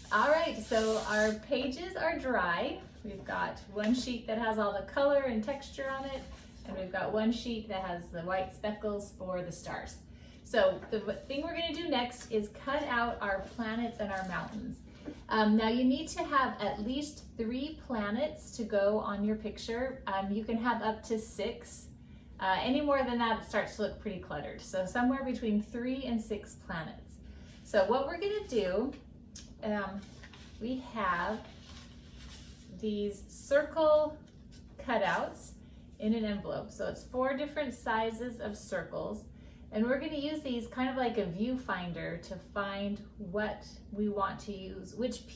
All right, so our pages are dry. We've got one sheet that has all the color and texture on it, and we've got one sheet that has the white speckles for the stars. So the thing we're gonna do next is cut out our planets and our mountains. Now you need to have at least 3 planets to go on your picture. You can have up to 6. Any more than that, it starts to look pretty cluttered. So somewhere between 3 and 6 planets. So what we're gonna do, we have these circle cutouts in an envelope. So it's 4 different sizes of circles. And we're going to use these kind of like a viewfinder to find what we want to use, which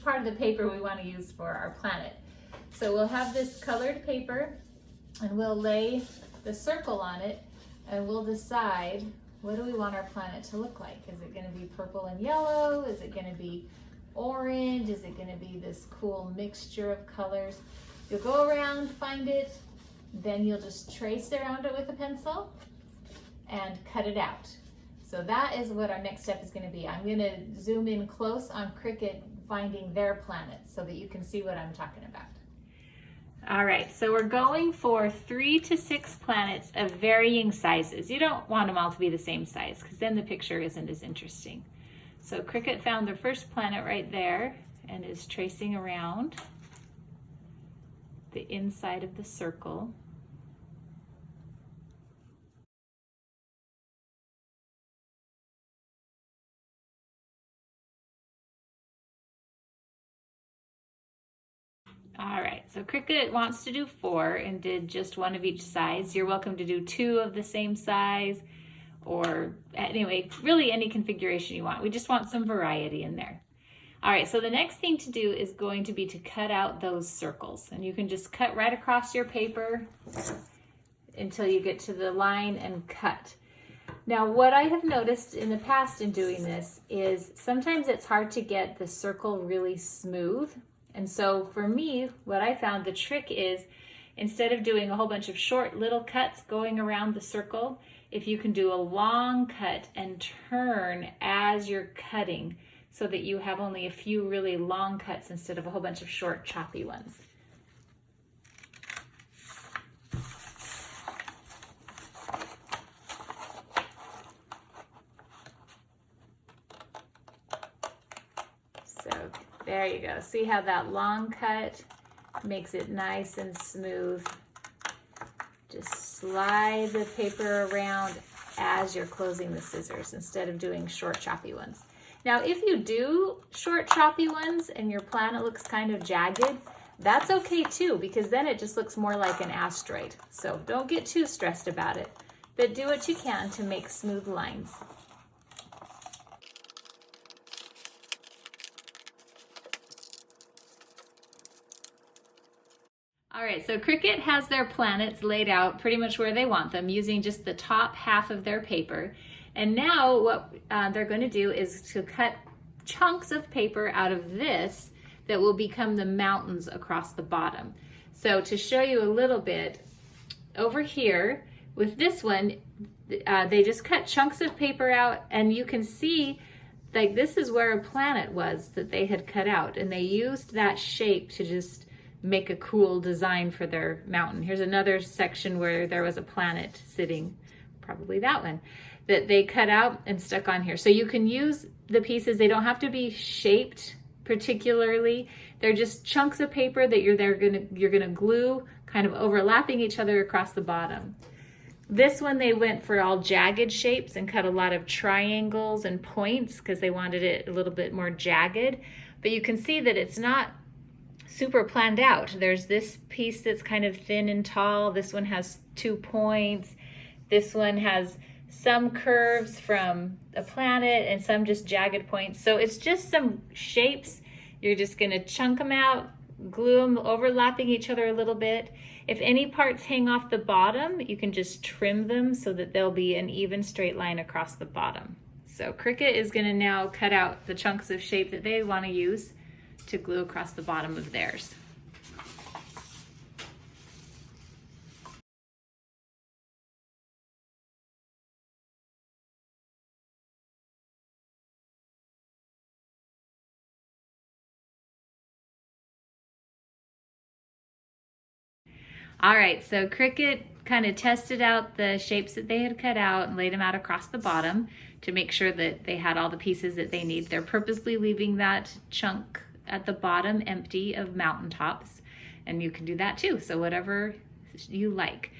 part of the paper we want to use for our planet. So we'll have this colored paper and we'll lay the circle on it and we'll decide, what do we want our planet to look like? Is it going to be purple and yellow? Is it going to be orange? Is it going to be this cool mixture of colors? You'll go around, find it, then you'll just trace around it with a pencil and cut it out. So that is what our next step is going to be. I'm going to zoom in close on Cricut finding their planets so that you can see what I'm talking about. All right, so we're going for 3 to 6 planets of varying sizes. You don't want them all to be the same size because then the picture isn't as interesting. So Cricut found the first planet right there and is tracing around the inside of the circle. All right, so Cricut wants to do 4 and did just 1 of each size. You're welcome to do 2 of the same size, or anyway, really any configuration you want. We just want some variety in there. All right, so the next thing to do is going to be to cut out those circles. And you can just cut right across your paper until you get to the line and cut. Now, what I have noticed in the past in doing this is sometimes it's hard to get the circle really smooth. And so for me, what I found the trick is, instead of doing a whole bunch of short little cuts going around the circle, if you can do a long cut and turn as you're cutting so that you have only a few really long cuts instead of a whole bunch of short choppy ones. So there you go. See how that long cut makes it nice and smooth. Just slide the paper around as you're closing the scissors instead of doing short choppy ones. Now, if you do short choppy ones and your planet looks kind of jagged, that's okay too, because then it just looks more like an asteroid. So don't get too stressed about it, but do what you can to make smooth lines. All right, so Cricut has their planets laid out pretty much where they want them using just the top half of their paper. And now what they're going to do is to cut chunks of paper out of this that will become the mountains across the bottom. So to show you a little bit, over here with this one, they just cut chunks of paper out, and you can see like this is where a planet was that they had cut out, and they used that shape to just make a cool design for their mountain. Here's another section where there was a planet sitting, probably that one, that they cut out and stuck on here. So you can use the pieces. They don't have to be shaped particularly. They're just chunks of paper that you're gonna glue, kind of overlapping each other across the bottom. This one they went for all jagged shapes and cut a lot of triangles and points because they wanted it a little bit more jagged. But you can see that it's not super planned out. There's this piece that's kind of thin and tall. This one has 2 points. This one has some curves from a planet and some just jagged points. So it's just some shapes. You're just gonna chunk them out, glue them, overlapping each other a little bit. If any parts hang off the bottom, you can just trim them so that there'll be an even straight line across the bottom. So Cricut is gonna now cut out the chunks of shape that they wanna use to glue across the bottom of theirs. All right, so Cricut kind of tested out the shapes that they had cut out and laid them out across the bottom to make sure that they had all the pieces that they need. They're purposely leaving that chunk at the bottom empty of mountaintops, and you can do that too, so whatever you like.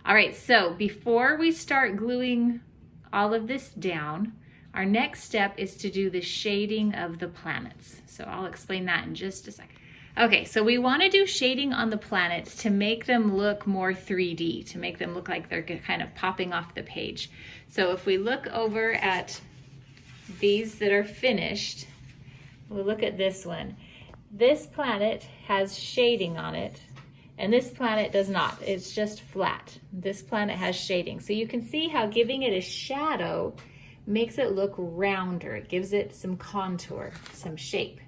All right, so before we start gluing all of this down, our next step is to do the shading of the planets. So I'll explain that in just a second. Okay, so we want to do shading on the planets to make them look more 3D, to make them look like they're kind of popping off the page. So if we look over at these that are finished, we'll look at this one. This planet has shading on it, and this planet does not. It's just flat. This planet has shading. So you can see how giving it a shadow makes it look rounder. It gives it some contour, some shape.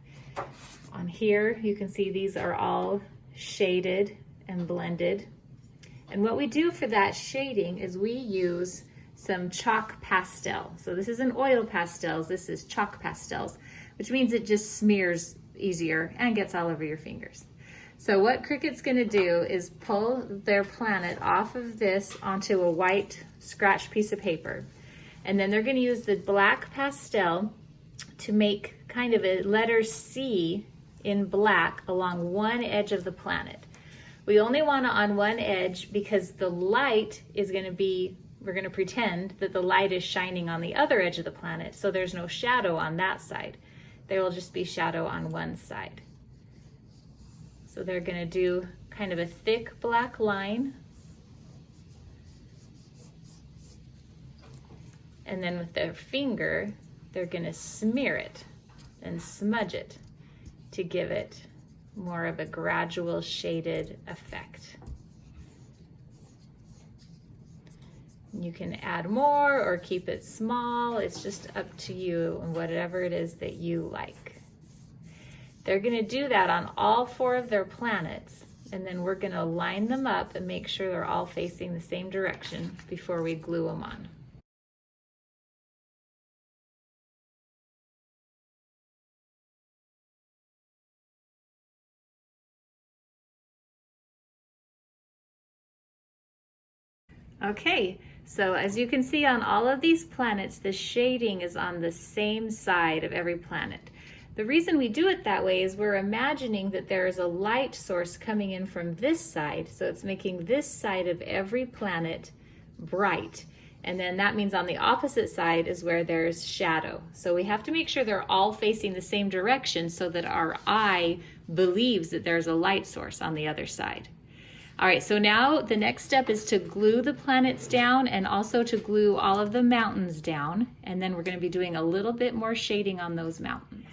On here, you can see these are all shaded and blended. And what we do for that shading is we use some chalk pastel. So this isn't oil pastels, this is chalk pastels, which means it just smears easier and gets all over your fingers. So what Cricut's gonna do is pull their planet off of this onto a white scratch piece of paper. And then they're gonna use the black pastel to make kind of a letter C in black along one edge of the planet. We only want it on one edge because the light is going to be, we're going to pretend that the light is shining on the other edge of the planet, so there's no shadow on that side. There will just be shadow on one side. So they're going to do kind of a thick black line, and then with their finger they're going to smear it and smudge it to give it more of a gradual shaded effect. You can add more or keep it small. It's just up to you and whatever it is that you like. They're going to do that on all 4 of their planets, and then we're going to line them up and make sure they're all facing the same direction before we glue them on. Okay, so as you can see on all of these planets, the shading is on the same side of every planet. The reason we do it that way is we're imagining that there is a light source coming in from this side, so it's making this side of every planet bright. And then that means on the opposite side is where there's shadow. So we have to make sure they're all facing the same direction so that our eye believes that there's a light source on the other side. All right, so now the next step is to glue the planets down and also to glue all of the mountains down. And then we're going to be doing a little bit more shading on those mountains.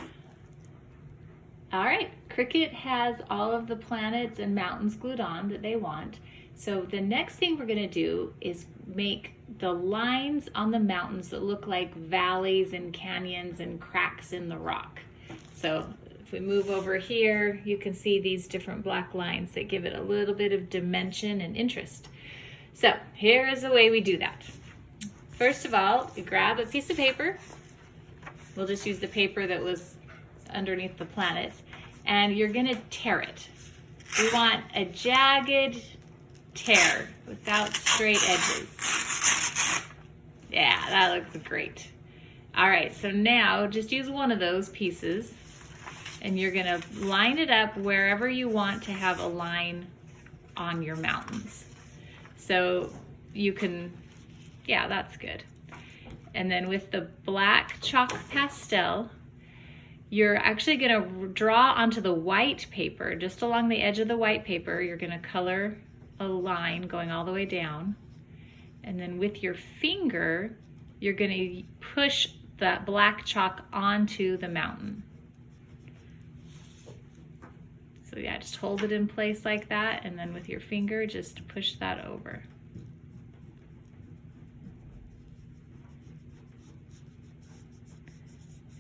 All right, Cricut has all of the planets and mountains glued on that they want. So the next thing we're going to do is make the lines on the mountains that look like valleys and canyons and cracks in the rock. So if we move over here, you can see these different black lines that give it a little bit of dimension and interest. So here is the way we do that. First of all, you grab a piece of paper. We'll just use the paper that was underneath the planets, and you're gonna tear it. We want a jagged tear without straight edges. Yeah, that looks great. All right, so now just use one of those pieces, and you're gonna line it up wherever you want to have a line on your mountains. So you can, yeah, that's good. And then with the black chalk pastel, you're actually gonna draw onto the white paper, just along the edge of the white paper, you're gonna color a line going all the way down. And then with your finger, you're gonna push that black chalk onto the mountain. So yeah, just hold it in place like that, and then with your finger, just push that over.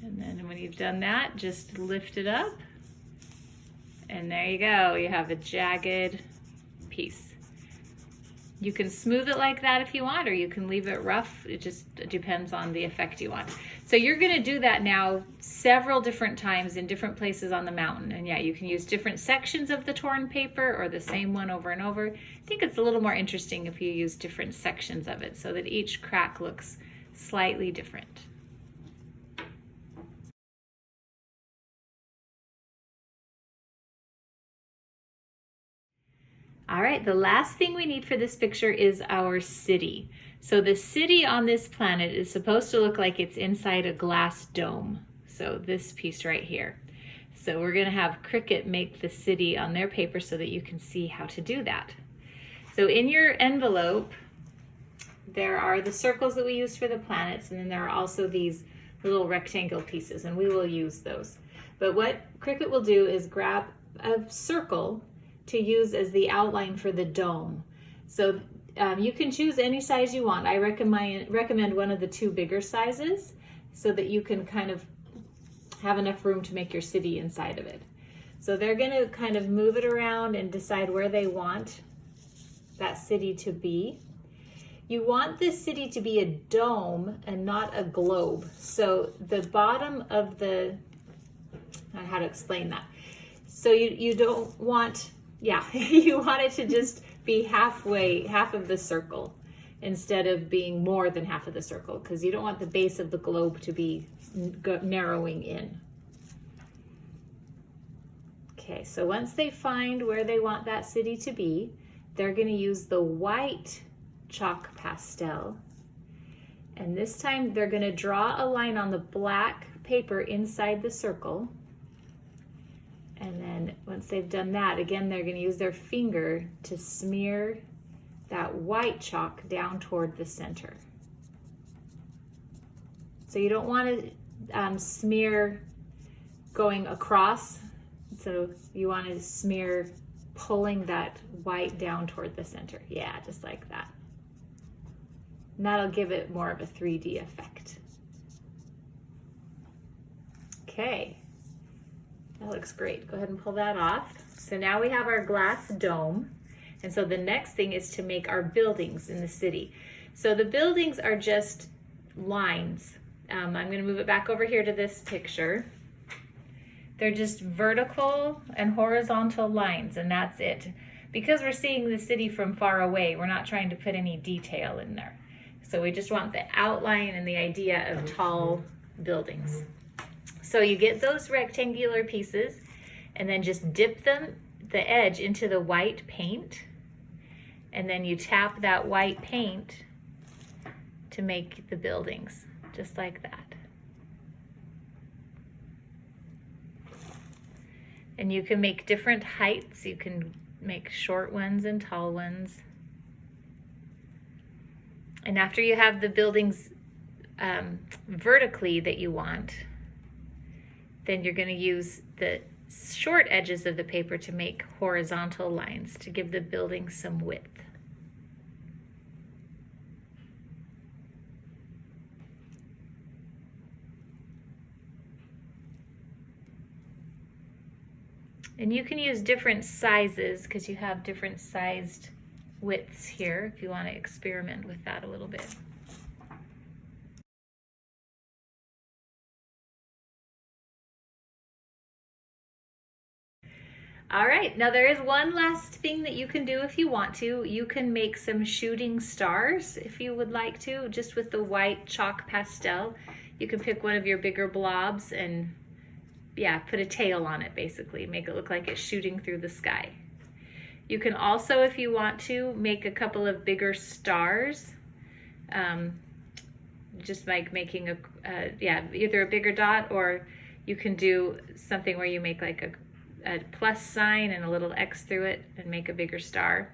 And then when you've done that, just lift it up, and there you go. You have a jagged piece. You can smooth it like that if you want, or you can leave it rough. It just depends on the effect you want. So you're gonna do that now several different times in different places on the mountain. And yeah, you can use different sections of the torn paper or the same one over and over. I think it's a little more interesting if you use different sections of it so that each crack looks slightly different. All right, the last thing we need for this picture is our city. So the city on this planet is supposed to look like it's inside a glass dome. So this piece right here. So we're gonna have Cricut make the city on their paper so that you can see how to do that. So in your envelope, there are the circles that we use for the planets, and then there are also these little rectangle pieces, and we will use those. But what Cricut will do is grab a circle to use as the outline for the dome. So you can choose any size you want. I recommend one of the two bigger sizes so that you can kind of have enough room to make your city inside of it. So they're gonna kind of move it around and decide where they want that city to be. You want this city to be a dome and not a globe. So the bottom of the, how to explain that. So you don't want, you want it to just be half of the circle instead of being more than half of the circle, because you don't want the base of the globe to be narrowing in. Okay, so once they find where they want that city to be, they're going to use the white chalk pastel. And this time they're going to draw a line on the black paper inside the circle. And then once they've done that, again, they're going to use their finger to smear that white chalk down toward the center. So you don't want to smear going across. So you want to smear pulling that white down toward the center. Yeah, just like that. And that'll give it more of a 3D effect. Okay. That looks great. Go ahead and pull that off. So now we have our glass dome. And so the next thing is to make our buildings in the city. So the buildings are just lines. I'm going to move it back over here to this picture. They're just vertical and horizontal lines, and that's it. Because we're seeing the city from far away, we're not trying to put any detail in there. So we just want the outline and the idea of tall buildings. So you get those rectangular pieces and then just dip them, the edge, into the white paint. And then you tap that white paint to make the buildings, just like that. And you can make different heights. You can make short ones and tall ones. And after you have the buildings vertically that you want, then you're going to use the short edges of the paper to make horizontal lines to give the building some width. And you can use different sizes because you have different sized widths here if you want to experiment with that a little bit. All right, now there is one last thing that you can do if you want to. You can make some shooting stars if you would like to, just with the white chalk pastel. You can pick one of your bigger blobs and put a tail on it basically, make it look like it's shooting through the sky. You can also, if you want to, make a couple of bigger stars, just like making either a bigger dot, or you can do something where you make like a plus sign and a little X through it and make a bigger star.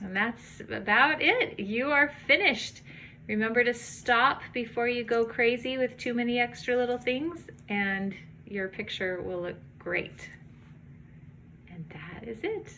And that's about it. You are finished. Remember to stop before you go crazy with too many extra little things, and your picture will look great. And that is it.